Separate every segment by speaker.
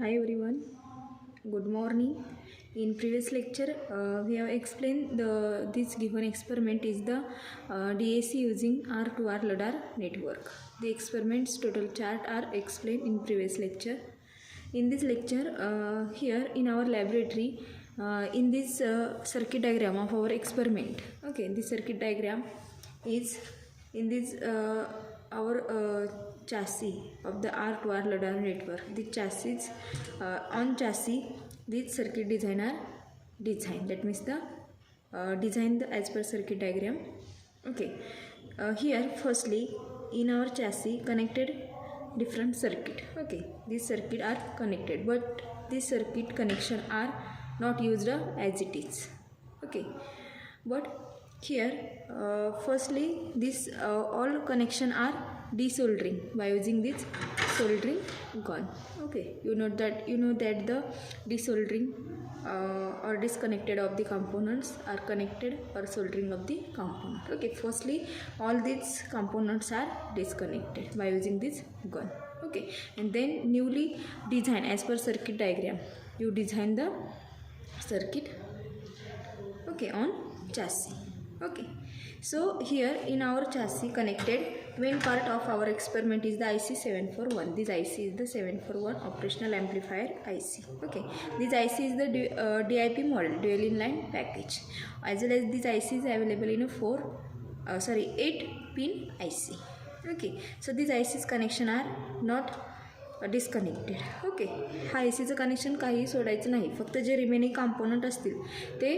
Speaker 1: Hi everyone, good morning. In previous lecture, we have explained this given experiment is the DAC using R2R LiDAR network. The experiments total chart are explained in previous lecture. In this lecture, here in our laboratory, in this circuit diagram of our experiment. Okay, this circuit diagram is in this our chassis of the R2R LiDAR network. The chassis on chassis this circuit designer design, that means the design as per circuit diagram. Okay, here firstly in our chassis connected different circuit. Okay, these circuit are connected, but this circuit connection are not used as it is. Okay, but here firstly this all connection are desoldering by using this soldering gun. Okay, you know that the desoldering or disconnected of the components are connected or soldering of the component. Okay, firstly all these components are disconnected by using this gun. Okay, and then newly design as per circuit diagram, you design the circuit, okay, on chassis. Okay, so here in our chassis connected main part of our experiment is the IC741. This IC is the 741 operational amplifier IC. Okay, this IC is the DIP model, dual inline package, as well as this IC is available in a 8 pin IC. Okay, so these IC's connection are not disconnected. Okay, हा ICचं connection काही सोडायचं नाही, फक्त जे remaining component असतील ते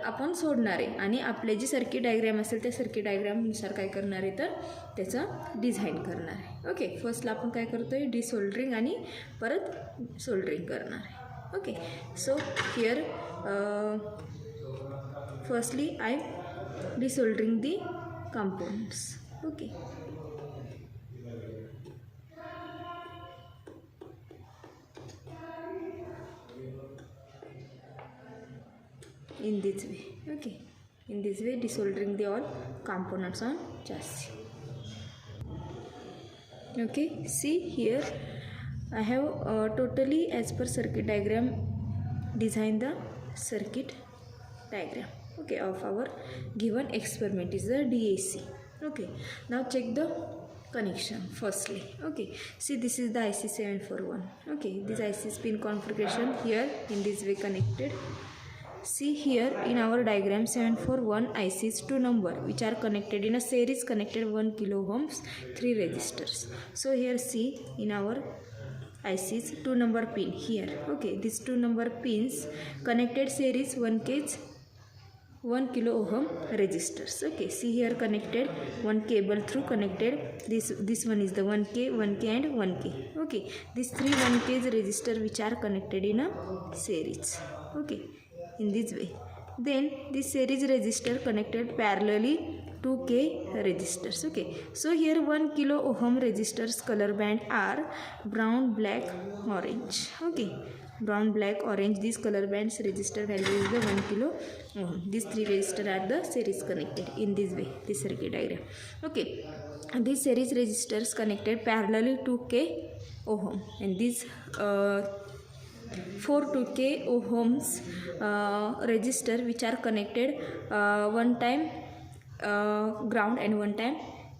Speaker 1: आपण सोडणार आहे आणि आपले जे सर्किट डायग्राम असेल त्या सर्किट डायग्रामनुसार काय करणार आहे तर त्याचं डिझाईन करणार आहे. ओके, फर्स्टला आपण काय करतो आहे डिसोल्डरिंग आणि परत सोल्डरिंग करणार आहे. Okay, so here firstly I desoldering the components. Okay, in this way. Okay, in this way desoldering the all components on chassis. Okay, see here I have totally as per circuit diagram designed the circuit diagram, okay, of our given experiment is the DAC. Okay, now check the connection firstly. Okay, see this is the IC741. Okay, this IC pin configuration here in this way connected. See here in our diagram 741 ICs 2 number which are connected in a series, connected 1 kilo ohms 3 resistors. So here see in our ICs 2 number pin here. Okay, these 2 number pins connected series 1 kilo ohm resistors. Okay, see here connected one cable through connected this one is the 1k and 1k. Okay, these 3 1k's resistor which are connected in a series. Okay, in this way. Then this series resistor connected parallelly 2k resistors. Okay, so here 1 kilo ohm resistors color band are brown, black, orange. Okay, brown, black, orange, these color bands resistor value is the 1 kilo ohm. These 3 resistors are the series connected in this way, this circuit diagram. Okay, and these series resistors connected parallelly 2k ohm, and these 4 2k ohms resistor which are connected one time ground and one time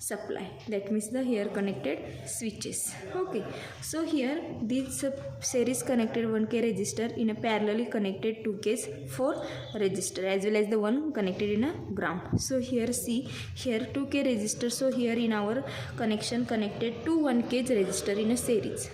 Speaker 1: supply, that means the here connected switches. Okay, so here this series connected 1k resistor in a parallelly connected 2k's 4 resistor as well as the one connected in a ground. So here see here 2k resistor, so here in our connection connected 2 1k's resistor in a series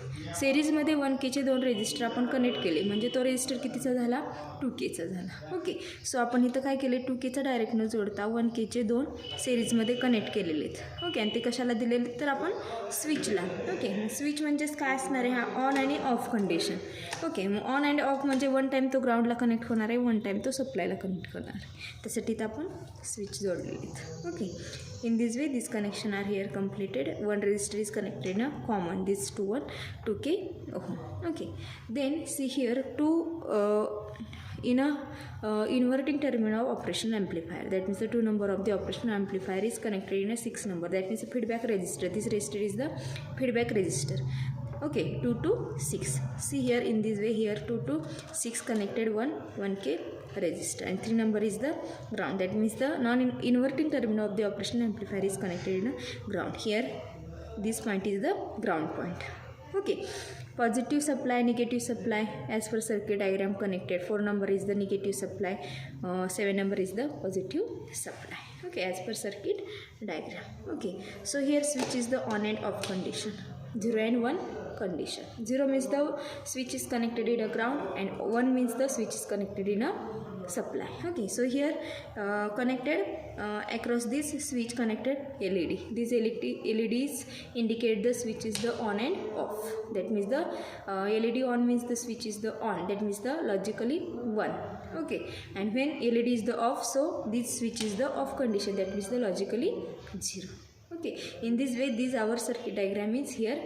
Speaker 1: मध्ये 1kचे 2 resistor आपण connect केले म्हणजे तो resistor कितीचा झाला 2kचा झाला. Okay, सो आपण इथं काय केले 2kचा डायरेक्ट न जोडता 1kचे 2 सिरीजमध्ये कनेक्ट केलेले आहेत. ओके, आणि ते कशाला दिलेले तर आपण स्विचला. ओके, स्विच म्हणजेच काय असणार आहे हा ऑन आणि of condition. Okay, mug on and of म्हणजे वन टाईम तो ग्राउंडला कनेक्ट होणार आहे, वन टाईम तो सप्लायला कनेक्ट करणार आहे, त्यासाठी तर आपण स्विच जोडलेले आहेत. Okay, in this way this connection are here completed. One resistor is connected in a common, this 2k ohm. Okay, then see here 2 in a inverting terminal of operational amplifier, that means the 2 number of the operational amplifier is connected in a 6 number, that means a feedback resistor. This resistor is the feedback resistor. Okay, 2 to 6. See here in this way, here 2 to 6 connected 1K resistor, and 3 number is the ground. That means the non-inverting terminal of the operation amplifier is connected in a ground. Here this point is the ground point. Okay, positive supply, negative supply as per circuit diagram connected. 4 number is the negative supply, 7 number is the positive supply. Okay, as per circuit diagram. Okay, so here switch is the on and off condition, 0 and 1 condition. 0 means the switch is connected in a ground, and 1 means the switch is connected in a supply. Okay, so here connected across this switch connected LED. These LEDs indicate the switch is the on and off. That means the LED on means the switch is the on, that means the logically 1. Okay, and when LED is the off, so this switch is the off condition, that means the logically 0. Okay, in this way this our circuit diagram is here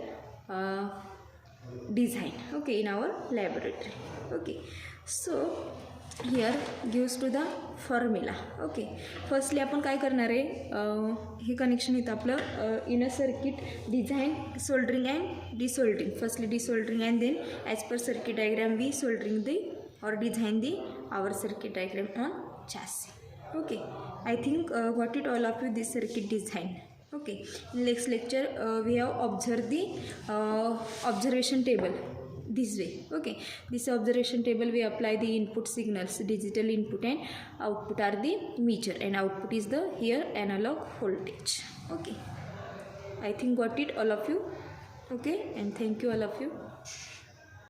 Speaker 1: design, okay, in our laboratory. Okay, so here gives to the formula. Okay, firstly आपण काय करणार आहे, हे connection इथं आपलं inner circuit design, soldering and desoldering. Firstly desoldering and then as per circuit diagram we soldering the or design the our circuit diagram on chassis. Okay, I think got it all of you this circuit design. Okay, in next lecture we have observed the observation table this way. Okay, this observation table we apply the input signals, digital input and output are the meter, and output is the here analog voltage. Okay, I think got it all of you. Okay, and thank you all of you.